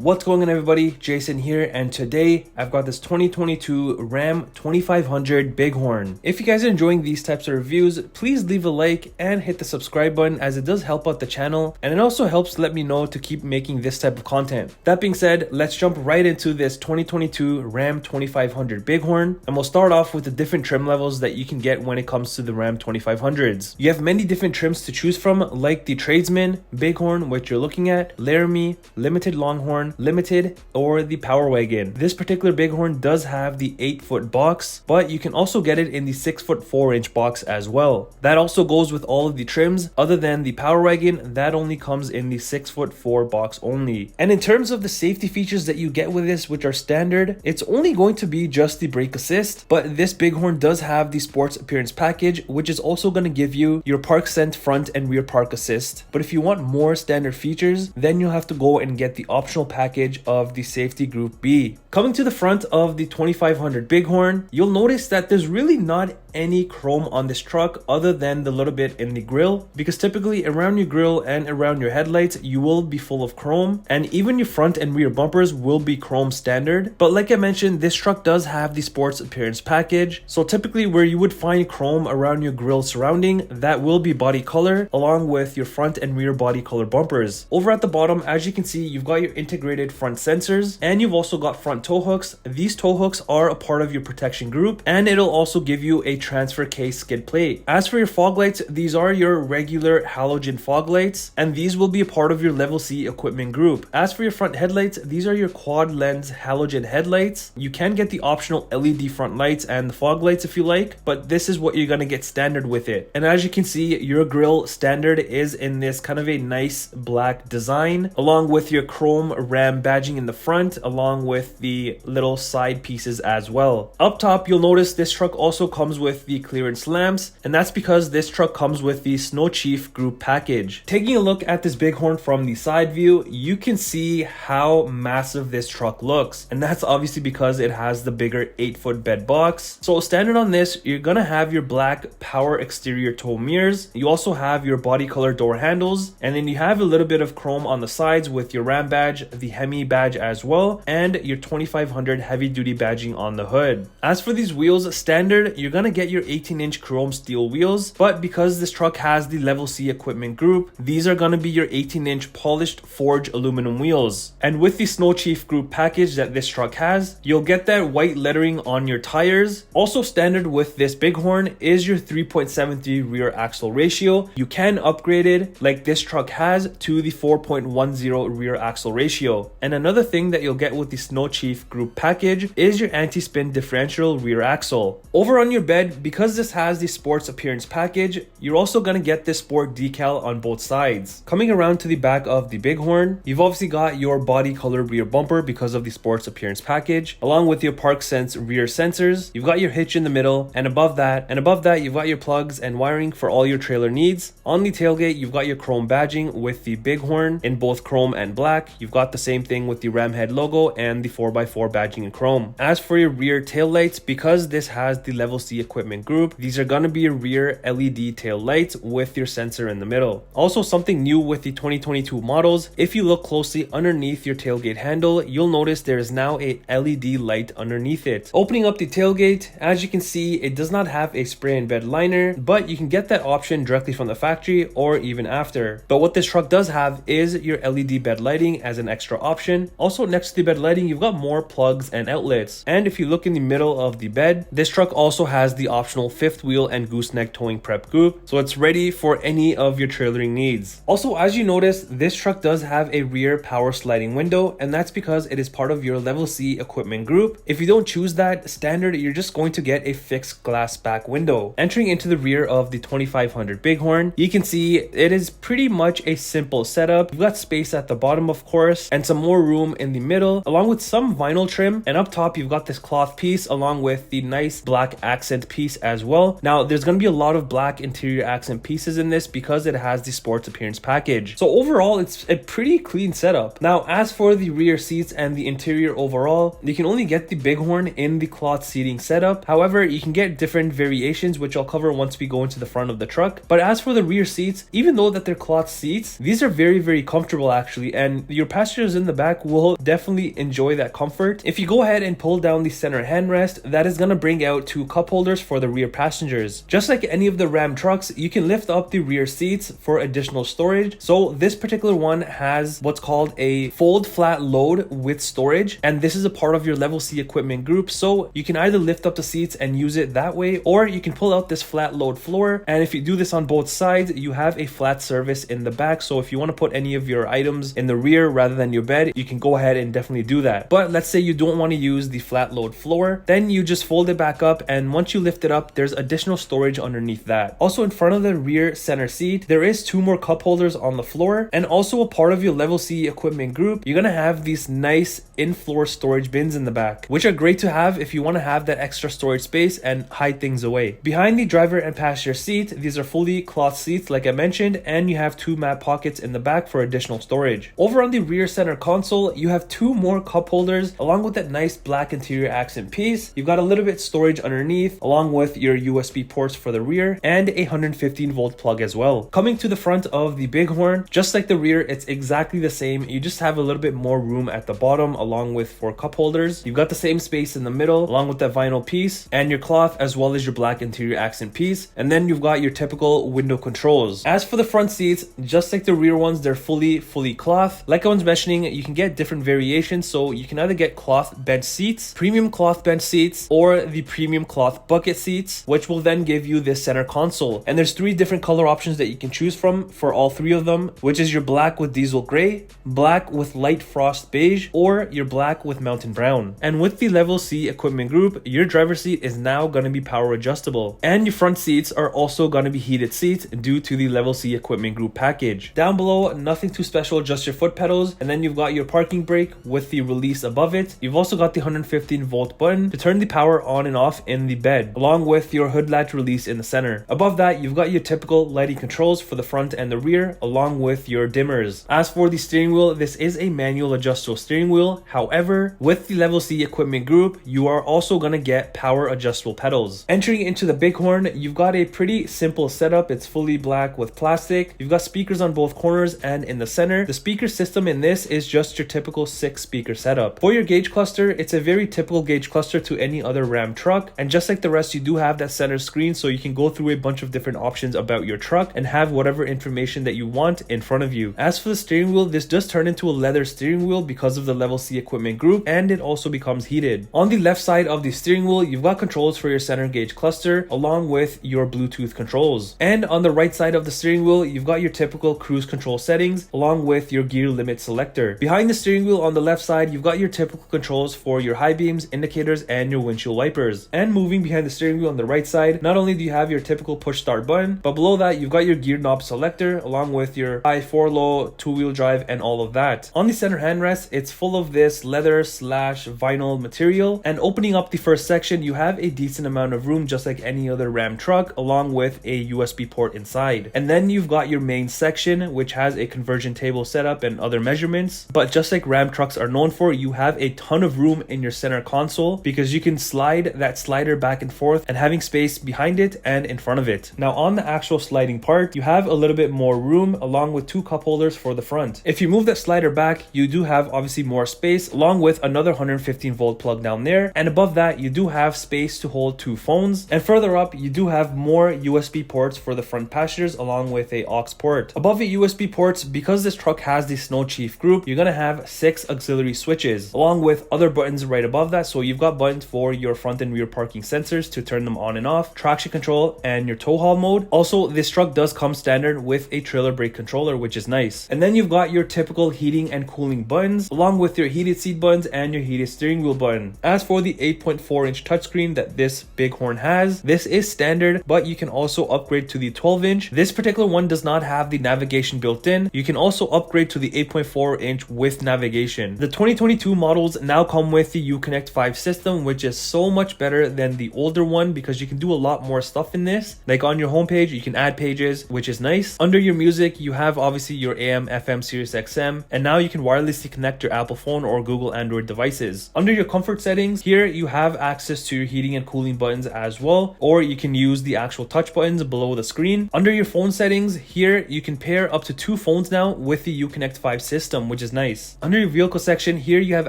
What's going on, everybody? Jason here, and today I've got this 2022 Ram 2500 Bighorn. If you guys are enjoying these types of reviews, please leave a like and hit the subscribe button, as it does help out the channel and it also helps let me know to keep making this type of content. That being said, let's jump right into this 2022 Ram 2500 Bighorn, and we'll start off with the different trim levels that you can get when it comes to the Ram 2500s. You have many different trims to choose from, like the Tradesman, Bighorn, which you're looking at, Laramie, Limited Longhorn, Limited, or the Power Wagon. This particular Bighorn does have the 8-foot box, but you can also get it in the 6-foot 4-inch box as well. That also goes with all of the trims, other than the Power Wagon that only comes in the 6-foot 4 box only. And in terms of the safety features that you get with this, which are standard, it's only going to be just the brake assist, but this Bighorn does have the sports appearance package, which is also going to give you your park scent front and rear park assist. But if you want more standard features, then you'll have to go and get the optional package of the safety group B. Coming to the front of the 2500 Bighorn, you'll notice that there's really not any chrome on this truck other than the little bit in the grille, because typically around your grille and around your headlights you will be full of chrome, and even your front and rear bumpers will be chrome standard. But like I mentioned, this truck does have the sports appearance package, so typically where you would find chrome around your grille surrounding, that will be body color along with your front and rear body color bumpers. Over at the bottom, as you can see, you've got your integrated front sensors, and you've also got front tow hooks. These tow hooks are a part of your protection group, and it'll also give you a transfer case skid plate. As for your fog lights, these are your regular halogen fog lights, and these will be a part of your level C equipment group. As for your front headlights, these are your quad lens halogen headlights. You can get the optional LED front lights and the fog lights if you like, but this is what you're going to get standard with it. And as you can see, your grille standard is in this kind of a nice black design, along with your chrome Ram badging in the front, along with the little side pieces as well. Up top, you'll notice this truck also comes with the clearance lamps, and that's because this truck comes with the Snow Chief group package. Taking a look at this Bighorn from the side view, you can see how massive this truck looks, and that's obviously because it has the bigger 8-foot bed box. So standard on this, you're gonna have your black power exterior tow mirrors. You also have your body color door handles, and then you have a little bit of chrome on the sides with your Ram badge, the Hemi badge as well, and your 2500 heavy duty badging on the hood. As for these wheels, standard, you're gonna get your 18-inch chrome steel wheels, but because this truck has the level C equipment group, these are gonna be your 18-inch polished forged aluminum wheels. And with the Snow Chief group package that this truck has, you'll get that white lettering on your tires. Also standard with this Bighorn is your 3.73 rear axle ratio. You can upgrade it, like this truck has, to the 4.10 rear axle ratio. And another thing that you'll get with the Snow Chief group package is your anti-spin differential rear axle. Over on your bed, because this has the sports appearance package, you're also going to get this sport decal on both sides. Coming around to the back of the Bighorn, you've obviously got your body color rear bumper because of the sports appearance package, along with your park sense rear sensors. You've got your hitch in the middle, and above that you've got your plugs and wiring for all your trailer needs. On the tailgate, you've got your chrome badging with the Bighorn in both chrome and black. You've got the same thing with the Ram head logo and the 4x4 badging in chrome. As for your rear tail lights, because this has the level C equipment group, these are going to be your rear LED tail lights with your sensor in the middle. Also, something new with the 2022 models, if you look closely underneath your tailgate handle, you'll notice there is now a LED light underneath it. Opening up the tailgate, as you can see, it does not have a spray and bed liner, but you can get that option directly from the factory or even after. But what this truck does have is your LED bed lighting as an extra option. Also, next to the bed lighting, you've got more plugs and outlets. And if you look in the middle of the bed, this truck also has the optional fifth wheel and gooseneck towing prep group, so it's ready for any of your trailering needs. Also, as you notice, this truck does have a rear power sliding window, and that's because it is part of your level C equipment group. If you don't choose that standard, you're just going to get a fixed glass back window. Entering into the rear of the 2500 Bighorn, you can see it is pretty much a simple setup. You've got space at the bottom, of course, and some more room in the middle, along with some vinyl trim, and up top you've got this cloth piece along with the nice black accent piece piece as well. Now there's going to be a lot of black interior accent pieces in this because it has the sports appearance package. So overall, it's a pretty clean setup. Now as for the rear seats and the interior overall, you can only get the Bighorn in the cloth seating setup. However, you can get different variations, which I'll cover once we go into the front of the truck. But as for the rear seats, even though that they're cloth seats, these are very comfortable actually, and your passengers in the back will definitely enjoy that comfort. If you go ahead and pull down the center handrest, that is going to bring out 2 cup holders for the rear passengers. Just like any of the Ram trucks, you can lift up the rear seats for additional storage. So this particular one has what's called a fold flat load with storage, and this is a part of your level C equipment group. So you can either lift up the seats and use it that way, or you can pull out this flat load floor, and if you do this on both sides, you have a flat surface in the back. So if you want to put any of your items in the rear rather than your bed, you can go ahead and definitely do that. But let's say you don't want to use the flat load floor, then you just fold it back up, and once you lift it up, there's additional storage underneath that. Also, in front of the rear center seat, there is 2 more cup holders on the floor, and also a part of your level C equipment group, you're gonna have these nice in-floor storage bins in the back, which are great to have if you want to have that extra storage space and hide things away. Behind the driver and passenger seat, these are fully cloth seats like I mentioned, and you have 2 mat pockets in the back for additional storage. Over on the rear center console, you have 2 more cup holders along with that nice black interior accent piece. You've got a little bit storage underneath along with your USB ports for the rear and a 115 volt plug as well. Coming to the front of the Bighorn, just like the rear, it's exactly the same. You just have a little bit more room at the bottom along with 4 cup holders. You've got the same space in the middle along with that vinyl piece and your cloth as well as your black interior accent piece, and then you've got your typical window controls. As for the front seats, just like the rear ones, they're fully cloth. Like I was mentioning, you can get different variations, so you can either get cloth bench seats, premium cloth bench seats, or the premium cloth bucket seats, which will then give you this center console. And there's 3 different color options that you can choose from for all 3 of them, which is your black with diesel gray, black with light frost beige, or your black with mountain brown. And with the level C equipment group, your driver's seat is now going to be power adjustable, and your front seats are also going to be heated seats due to the level C equipment group package. Down below, nothing too special, just your foot pedals, and then you've got your parking brake with the release above it. You've also got the 115 volt button to turn the power on and off in the bed, along with your hood latch release in the center. Above that, you've got your typical lighting controls for the front and the rear, along with your dimmers. As for the steering wheel, this is a manual adjustable steering wheel. However, with the level C equipment group, you are also going to get power adjustable pedals. Entering into the Bighorn, you've got a pretty simple setup. It's fully black with plastic. You've got speakers on both corners and in the center. The speaker system in this is just your typical 6 speaker setup. For your gauge cluster, it's a very typical gauge cluster to any other Ram truck, and just like the rest, you do have that center screen, so you can go through a bunch of different options about your truck and have whatever information that you want in front of you. As for the steering wheel, this does turn into a leather steering wheel because of the level C equipment group, and it also becomes heated. On the left side of the steering wheel, you've got controls for your center gauge cluster along with your Bluetooth controls, and on the right side of the steering wheel, you've got your typical cruise control settings along with your gear limit selector. Behind the steering wheel on the left side, you've got your typical controls for your high beams, indicators, and your windshield wipers. And moving behind the steering wheel on the right side, not only do you have your typical push start button, but below that you've got your gear knob selector along with your high, 4, low, 2-wheel drive, and all of that. On the center handrest, it's full of this leather / vinyl material, and opening up the first section, you have a decent amount of room just like any other Ram truck, along with a USB port inside. And then you've got your main section, which has a conversion table setup and other measurements. But just like Ram trucks are known for, you have a ton of room in your center console because you can slide that slider back and forth and having space behind it and in front of it. Now on the actual sliding part, you have a little bit more room along with 2 cup holders for the front. If you move that slider back, you do have obviously more space along with another 115 volt plug down there, and above that you do have space to hold 2 phones, and further up you do have more USB ports for the front passengers along with a aux port. Above the USB ports, because this truck has the Snow Chief group, you're gonna have 6 auxiliary switches along with other buttons right above that. So you've got buttons for your front and rear parking sensors to turn them on and off, traction control, and your tow haul mode. Also, this truck does come standard with a trailer brake controller, which is nice. And then you've got your typical heating and cooling buttons along with your heated seat buttons and your heated steering wheel button. As for the 8.4-inch touchscreen that this Bighorn has, this is standard, but you can also upgrade to the 12-inch. This particular one does not have the navigation built in. You can also upgrade to the 8.4-inch with navigation. The 2022 models now come with the Uconnect 5 system, which is so much better than the older older one because you can do a lot more stuff in this. Like on your homepage, you can add pages, which is nice. Under your music, you have obviously your AM, FM, Sirius XM, and now you can wirelessly connect your Apple phone or Google Android devices. Under your comfort settings, here you have access to your heating and cooling buttons as well, or you can use the actual touch buttons below the screen. Under your phone settings, here you can pair up to 2 phones now with the Uconnect 5 system, which is nice. Under your vehicle section, here you have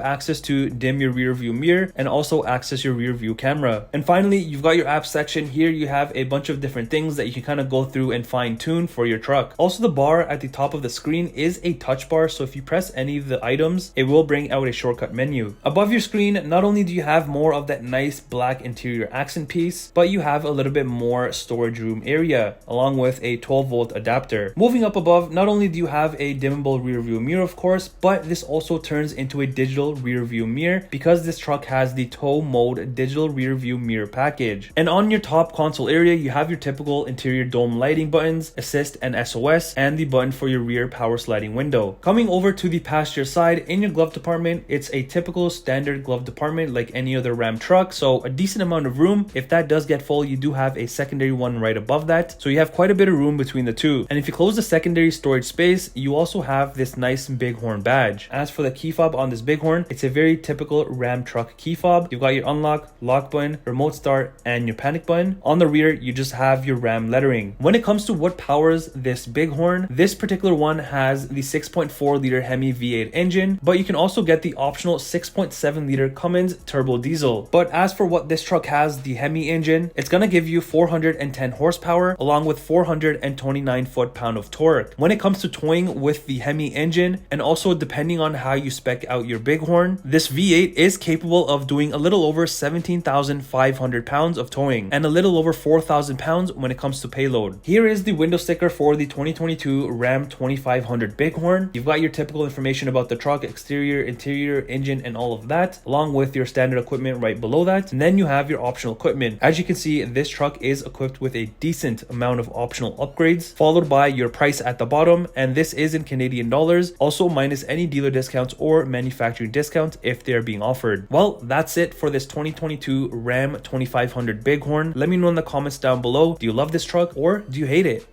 access to dim your rear view mirror and also access your rear view camera. And finally, you've got your app section. Here you have a bunch of different things that you can kind of go through and fine tune for your truck. Also, the bar at the top of the screen is a touch bar, so if you press any of the items, it will bring out a shortcut menu. Above your screen, not only do you have more of that nice black interior accent piece, but you have a little bit more storage room area along with a 12-volt adapter. Moving up above, not only do you have a dimmable rear view mirror, of course, but this also turns into a digital rear view mirror because this truck has the tow mode digital rear view mirror package. And on your top console area, you have your typical interior dome lighting buttons, assist and SOS, and the button for your rear power sliding window. Coming over to the passenger side, in your glove department, it's a typical standard glove department like any other Ram truck, so a decent amount of room. If that does get full, you do have a secondary one right above that, so you have quite a bit of room between the two. And if you close the secondary storage space, you also have this nice Bighorn badge. As for the key fob on this Bighorn, it's a very typical Ram truck key fob. You've got your unlock, lock button, remote start, and your panic button. On the rear, you just have your Ram lettering. When it comes to what powers this Bighorn, this particular one has the 6.4 liter Hemi V8 engine, but you can also get the optional 6.7 liter Cummins Turbo Diesel. But as for what this truck has, the Hemi engine, it's gonna give you 410 horsepower along with 429 foot-pound of torque. When it comes to towing with the Hemi engine, and also depending on how you spec out your Bighorn, this V8 is capable of doing a little over 17,500 pounds of towing and a little over 4,000 pounds when it comes to payload. Here is the window sticker for the 2022 Ram 2500 Bighorn. You've got your typical information about the truck, exterior, interior, engine, and all of that, along with your standard equipment right below that. And then you have your optional equipment. As you can see, this truck is equipped with a decent amount of optional upgrades, followed by your price at the bottom, and this is in Canadian dollars, also minus any dealer discounts or manufacturing discounts if they're being offered. Well, that's it for this 2022 Ram 2500 Bighorn. Let me know in the comments down below, do you love this truck or do you hate it?